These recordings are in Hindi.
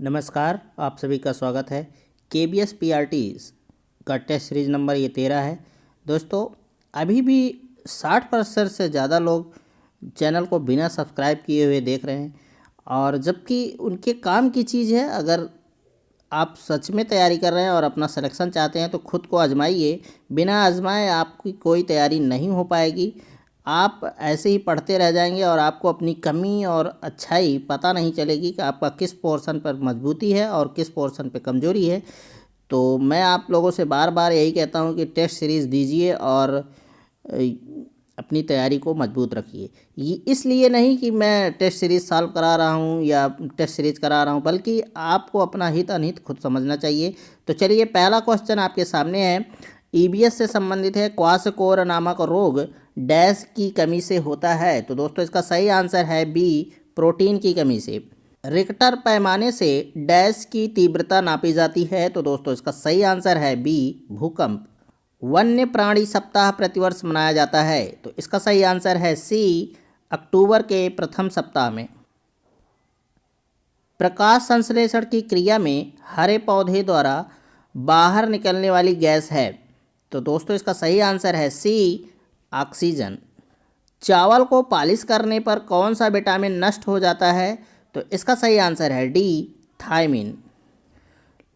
नमस्कार, आप सभी का स्वागत है। KBS PRT का टेस्ट सीरीज नंबर ये 13 है। दोस्तों, अभी भी 60% से ज़्यादा लोग चैनल को बिना सब्सक्राइब किए हुए देख रहे हैं, और जबकि उनके काम की चीज़ है। अगर आप सच में तैयारी कर रहे हैं और अपना सिलेक्शन चाहते हैं तो खुद को आजमाइए। बिना आजमाए आपकी कोई तैयारी नहीं हो पाएगी। आप ऐसे ही पढ़ते रह जाएंगे और आपको अपनी कमी और अच्छाई पता नहीं चलेगी कि आपका किस पोर्शन पर मजबूती है और किस पोर्शन पर कमजोरी है। तो मैं आप लोगों से बार बार यही कहता हूं कि टेस्ट सीरीज़ दीजिए और अपनी तैयारी को मजबूत रखिए। ये इसलिए नहीं कि मैं टेस्ट सीरीज़ सॉल्व करा रहा हूँ या टेस्ट सीरीज़ करा रहा हूँ, बल्कि आपको अपना हित अनहित खुद समझना चाहिए। तो चलिए, पहला क्वेश्चन आपके सामने है। EBS से संबंधित है। क्वाशकोर नामक रोग डैश की कमी से होता है। तो दोस्तों, इसका सही आंसर है बी, प्रोटीन की कमी से। रिक्टर पैमाने से डैश की तीव्रता नापी जाती है। तो दोस्तों, इसका सही आंसर है बी, भूकंप। वन्य प्राणी सप्ताह प्रतिवर्ष मनाया जाता है। तो इसका सही आंसर है सी, अक्टूबर के प्रथम सप्ताह में। प्रकाश संश्लेषण की क्रिया में हरे पौधे द्वारा बाहर निकलने वाली गैस है। तो दोस्तों, इसका सही आंसर है सी, ऑक्सीजन। चावल को पॉलिश करने पर कौन सा विटामिन नष्ट हो जाता है? तो इसका सही आंसर है डी, थायमिन।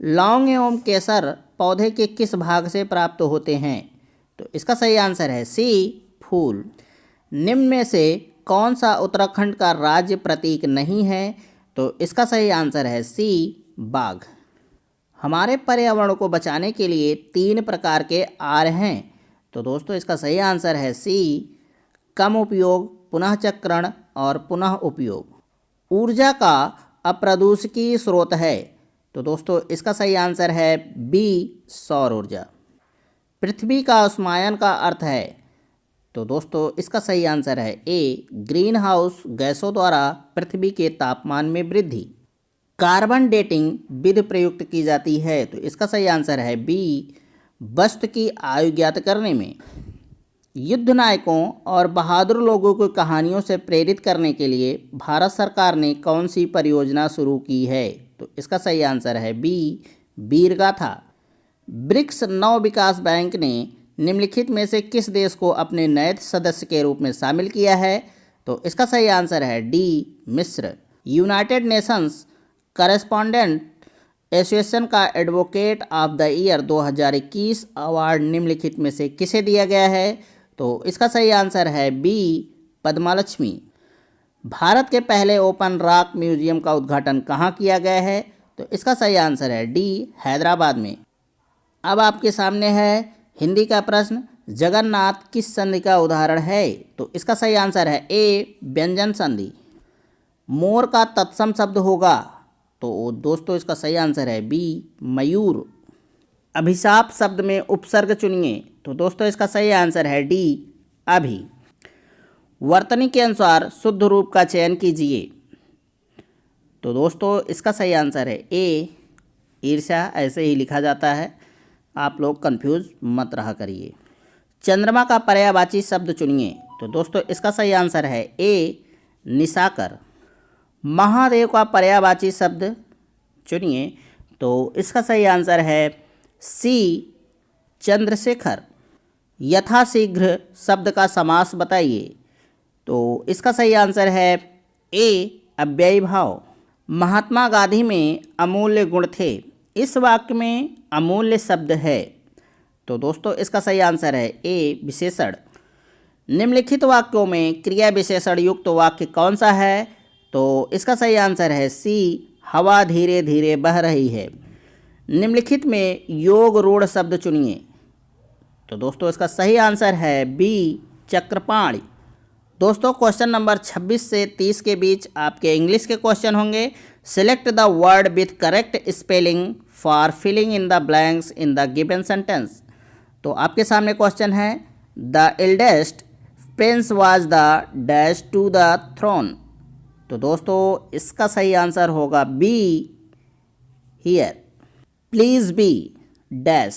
लौंग एवं केसर पौधे के किस भाग से प्राप्त होते हैं? तो इसका सही आंसर है सी, फूल। निम्न में से कौन सा उत्तराखंड का राज्य प्रतीक नहीं है? तो इसका सही आंसर है सी, बाघ। हमारे पर्यावरण को बचाने के लिए 3 प्रकार के आर हैं। तो दोस्तों, इसका सही आंसर है सी, कम उपयोग, पुनः चक्रण और पुनः उपयोग। ऊर्जा का अप्रदूषकीय स्रोत है। तो दोस्तों, इसका सही आंसर है बी, सौर ऊर्जा। पृथ्वी का उष्मायन का अर्थ है। तो दोस्तों, इसका सही आंसर है ए, ग्रीन हाउस गैसों द्वारा पृथ्वी के तापमान में वृद्धि। कार्बन डेटिंग विधि प्रयुक्त की जाती है। तो इसका सही आंसर है बी, वस्तु की आयु ज्ञात करने में। युद्ध नायकों और बहादुर लोगों को कहानियों से प्रेरित करने के लिए भारत सरकार ने कौन सी परियोजना शुरू की है? तो इसका सही आंसर है बी, वीरगाथा। ब्रिक्स नव विकास बैंक ने निम्नलिखित में से किस देश को अपने नए सदस्य के रूप में शामिल किया है? तो इसका सही आंसर है डी, मिस्र। यूनाइटेड नेशंस करेस्पॉन्डेंट एसोसिएशन का advocate of the year 2021 award निम्नलिखित में से किसे दिया गया है? तो इसका सही आंसर है बी, पद्मालक्ष्मी। भारत के पहले ओपन रॉक म्यूजियम का उद्घाटन कहाँ किया गया है? तो इसका सही आंसर है डी, हैदराबाद में। अब आपके सामने है हिंदी का प्रश्न। जगन्नाथ किस संधि का उदाहरण है? तो इसका सही आंसर है ए, व्यंजन संधि। मोर का तत्सम शब्द होगा। तो दोस्तों, इसका सही आंसर है बी, मयूर। अभिशाप शब्द में उपसर्ग चुनिए। तो दोस्तों, इसका सही आंसर है डी, अभी। वर्तनी के अनुसार शुद्ध रूप का चयन कीजिए। तो दोस्तों, इसका सही आंसर है ए, ईर्ष्या। ऐसे ही लिखा जाता है, आप लोग कंफ्यूज मत रहा करिए। चंद्रमा का पर्यायवाची शब्द चुनिए। तो दोस्तों, इसका सही आंसर है ए, निशाकर। महादेव का पर्यायवाची शब्द चुनिए। तो इसका सही आंसर है सी, चंद्रशेखर। यथाशीघ्र शब्द का समास बताइए। तो इसका सही आंसर है ए, अव्ययी भाव। महात्मा गांधी में अमूल्य गुण थे। इस वाक्य में अमूल्य शब्द है। तो दोस्तों, इसका सही आंसर है ए, विशेषण। निम्नलिखित वाक्यों में क्रिया विशेषण युक्त वाक्य कौन सा है? तो इसका सही आंसर है सी, हवा धीरे धीरे बह रही है। निम्नलिखित में योग रूढ़ शब्द चुनिए। तो दोस्तों, इसका सही आंसर है बी, चक्रपाणि। दोस्तों, क्वेश्चन नंबर 26 से 30 के बीच आपके इंग्लिश के क्वेश्चन होंगे। Select the word with correct spelling for filling in the blanks in the given sentence. तो आपके सामने क्वेश्चन है, the eldest prince was the dash to the throne. तो दोस्तों, इसका सही आंसर होगा B, heir. Please be dash.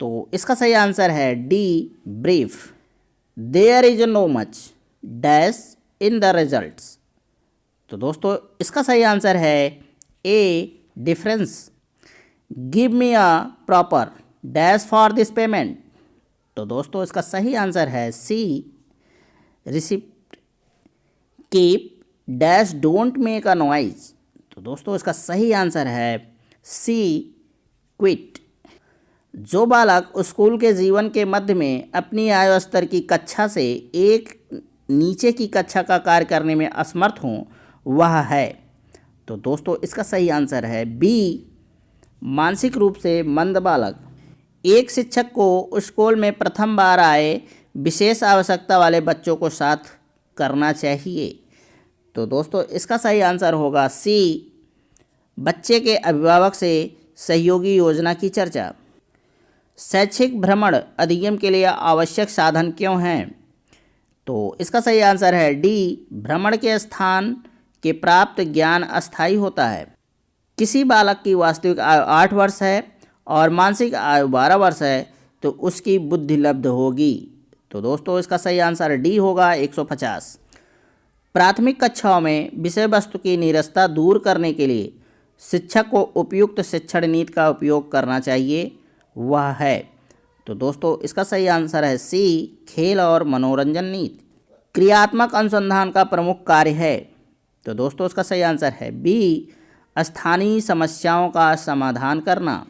तो इसका सही आंसर है D, brief. There is no much dash in the results. तो दोस्तों, इसका सही आंसर है A difference, give me a proper dash for this payment. तो दोस्तों इसका सही आंसर है C, receipt, keep dash don't make a noise. तो दोस्तों इसका सही आंसर है सी, क्विट। जो बालक स्कूल के जीवन के मध्य में अपनी आयु स्तर की कक्षा से एक नीचे की कक्षा का कार्य करने में असमर्थ हों वह है। तो दोस्तों इसका सही आंसर है बी, मानसिक रूप से मंद बालक। एक शिक्षक को स्कूल में प्रथम बार आए विशेष आवश्यकता वाले बच्चों को साथ करना चाहिए। तो दोस्तों इसका सही आंसर होगा सी, बच्चे के अभिभावक से सहयोगी योजना की चर्चा। शैक्षिक भ्रमण अधिगम के लिए आवश्यक साधन क्यों हैं? तो इसका सही आंसर है डी, भ्रमण के स्थान के प्राप्त ज्ञान अस्थायी होता है। किसी बालक की वास्तविक आयु 8 वर्ष है और मानसिक आयु 12 वर्ष है तो उसकी बुद्धि लब्ध होगी। तो दोस्तों इसका सही आंसर डी होगा 150। प्राथमिक कक्षाओं में विषय वस्तु की नीरसता दूर करने के लिए शिक्षक को उपयुक्त शिक्षण नीति का उपयोग करना चाहिए वह है। तो दोस्तों इसका सही आंसर है सी, खेल और मनोरंजन नीति। क्रियात्मक अनुसंधान का प्रमुख कार्य है। तो दोस्तों इसका सही आंसर है बी, स्थानीय समस्याओं का समाधान करना।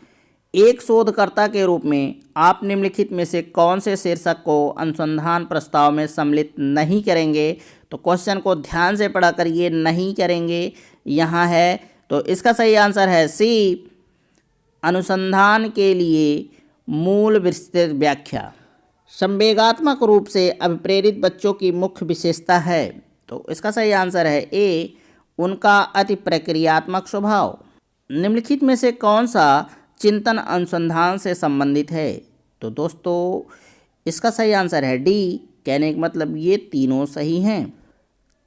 एक शोधकर्ता के रूप में आप निम्नलिखित में से कौन से शीर्षक को अनुसंधान प्रस्ताव में सम्मिलित नहीं करेंगे? तो क्वेश्चन को ध्यान से पढ़ा करिए, नहीं करेंगे यहाँ है। तो इसका सही आंसर है सी, अनुसंधान के लिए मूल विस्तृत व्याख्या। संवेगात्मक रूप से अभिप्रेरित बच्चों की मुख्य विशेषता है। तो इसका सही आंसर है ए, उनका अति प्रक्रियात्मक स्वभाव। निम्नलिखित में से कौन सा चिंतन अनुसंधान से संबंधित है? तो दोस्तों इसका सही आंसर है डी, कहने का मतलब ये तीनों सही हैं।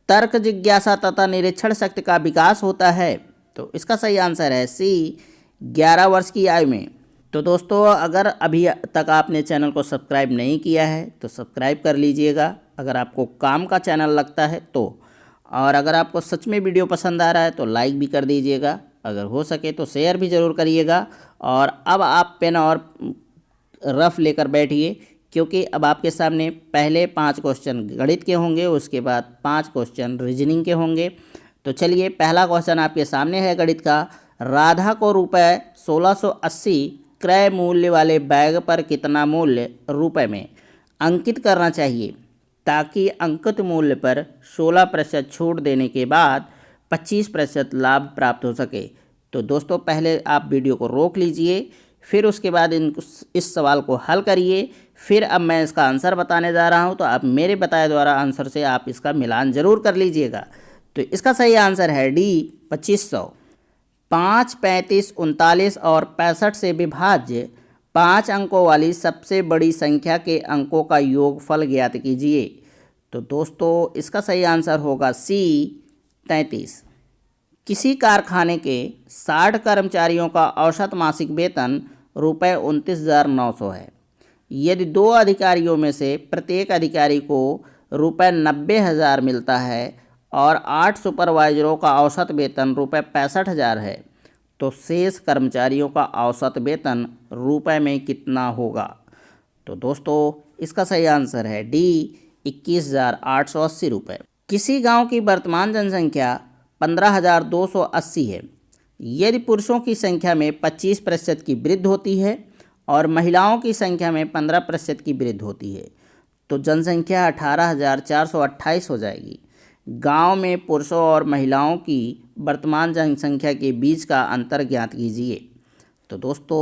तर्क, जिज्ञासा तथा निरीक्षण शक्ति का विकास होता है। तो इसका सही आंसर है सी, 11 वर्ष की आयु में। तो दोस्तों अगर अभी तक आपने चैनल को सब्सक्राइब नहीं किया है तो सब्सक्राइब कर लीजिएगा अगर आपको काम का चैनल लगता है तो। और अगर आपको सच में वीडियो पसंद आ रहा है तो लाइक भी कर दीजिएगा, अगर हो सके तो शेयर भी ज़रूर करिएगा। और अब आप पेन और रफ लेकर बैठिए क्योंकि अब आपके सामने पहले 5 क्वेश्चन गणित के होंगे, उसके बाद 5 क्वेश्चन रीजनिंग के होंगे। तो चलिए पहला क्वेश्चन आपके सामने है गणित का। राधा को रुपये 1680 क्रय मूल्य वाले बैग पर कितना मूल्य रुपए में अंकित करना चाहिए ताकि अंकित मूल्य पर 16% छूट देने के बाद 25% लाभ प्राप्त हो सके? तो दोस्तों पहले आप वीडियो को रोक लीजिए, फिर उसके बाद इस सवाल को हल करिए। फिर अब मैं इसका आंसर बताने जा रहा हूं तो आप मेरे बताए द्वारा आंसर से आप इसका मिलान ज़रूर कर लीजिएगा। तो इसका सही आंसर है डी, 2500। 5, 35, 39 और 65 से विभाज्य 5 अंकों वाली सबसे बड़ी संख्या के अंकों का योगफल ज्ञात कीजिए। तो दोस्तों इसका सही आंसर होगा सी, 33। किसी कारखाने के 60 कर्मचारियों का औसत मासिक वेतन रुपये 29,900 है। यदि 2 अधिकारियों में से प्रत्येक अधिकारी को रुपये 90,000 मिलता है और 8 सुपरवाइजरों का औसत वेतन रुपये 65,000 है तो शेष कर्मचारियों का औसत वेतन रुपए में कितना होगा? तो दोस्तों इसका सही आंसर है डी, 21,880 रुपये। किसी गांव की वर्तमान जनसंख्या 15,280 है। यदि पुरुषों की संख्या में 25% की वृद्धि होती है और महिलाओं की संख्या में 15% की वृद्धि होती है तो जनसंख्या 18,428 हो जाएगी। गांव में पुरुषों और महिलाओं की वर्तमान जनसंख्या के बीच का अंतर ज्ञात कीजिए। तो दोस्तों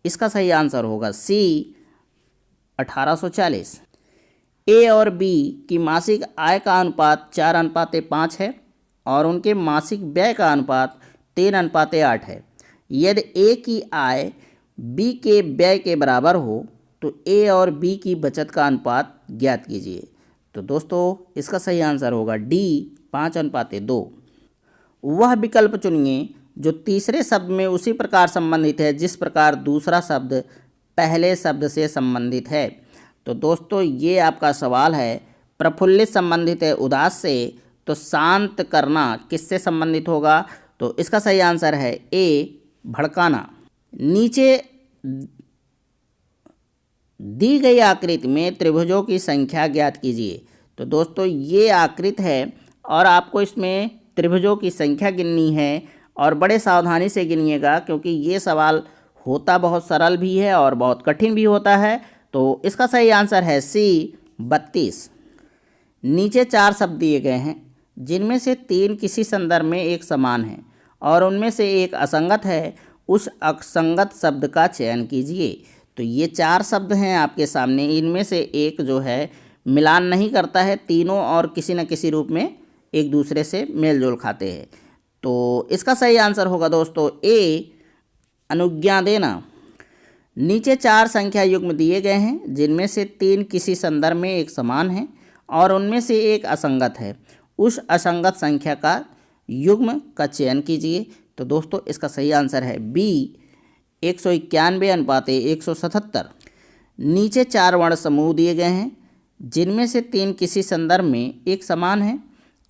इसका सही आंसर होगा सी, 1840। ए और बी की मासिक आय का अनुपात 4:5 है और उनके मासिक व्यय का अनुपात 3:8 है। यदि ए की आय बी के व्यय के बराबर हो तो ए और बी की बचत का अनुपात ज्ञात कीजिए। तो दोस्तों इसका सही आंसर होगा डी, 5:2। वह विकल्प चुनिए जो तीसरे शब्द में उसी प्रकार संबंधित है जिस प्रकार दूसरा शब्द पहले शब्द से संबंधित है। तो दोस्तों ये आपका सवाल है। प्रफुल्लित संबंधित है उदास से, तो शांत करना किससे संबंधित होगा? तो इसका सही आंसर है ए भड़काना। नीचे दी गई आकृति में त्रिभुजों की संख्या ज्ञात कीजिए। तो दोस्तों ये आकृति है और आपको इसमें त्रिभुजों की संख्या गिननी है और बड़े सावधानी से गिनिएगा, क्योंकि ये सवाल होता बहुत सरल भी है और बहुत कठिन भी होता है। तो इसका सही आंसर है सी 32। नीचे 4 शब्द दिए गए हैं जिनमें से 3 किसी संदर्भ में एक समान हैं और उनमें से एक असंगत है। उस असंगत शब्द का चयन कीजिए। तो ये 4 शब्द हैं आपके सामने, इनमें से एक जो है मिलान नहीं करता है, तीनों और किसी न किसी रूप में एक दूसरे से मेल जोल खाते हैं। तो इसका सही आंसर होगा दोस्तों ए अनुज्ञा देना। नीचे 4 संख्या युग्म दिए गए हैं जिनमें से 3 किसी संदर्भ में एक समान हैं और उनमें से एक असंगत है। उस असंगत संख्या का युग्म का चयन कीजिए। तो दोस्तों इसका सही आंसर है बी 191 अनुपात 177। नीचे 4 वर्ण समूह दिए गए हैं जिनमें से 3 किसी संदर्भ में एक समान है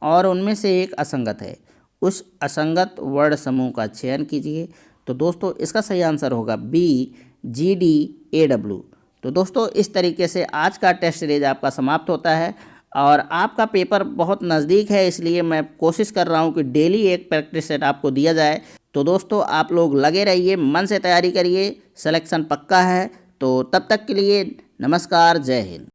और उनमें से एक असंगत है। उस असंगत वर्ण समूह का चयन कीजिए। तो दोस्तों इसका सही आंसर होगा बी GDAW। तो दोस्तों इस तरीके से आज का टेस्ट सीरीज आपका समाप्त होता है और आपका पेपर बहुत नज़दीक है, इसलिए मैं कोशिश कर रहा हूं कि डेली एक प्रैक्टिस सेट आपको दिया जाए। तो दोस्तों आप लोग लगे रहिए, मन से तैयारी करिए, सिलेक्शन पक्का है। तो तब तक के लिए नमस्कार, जय हिंद।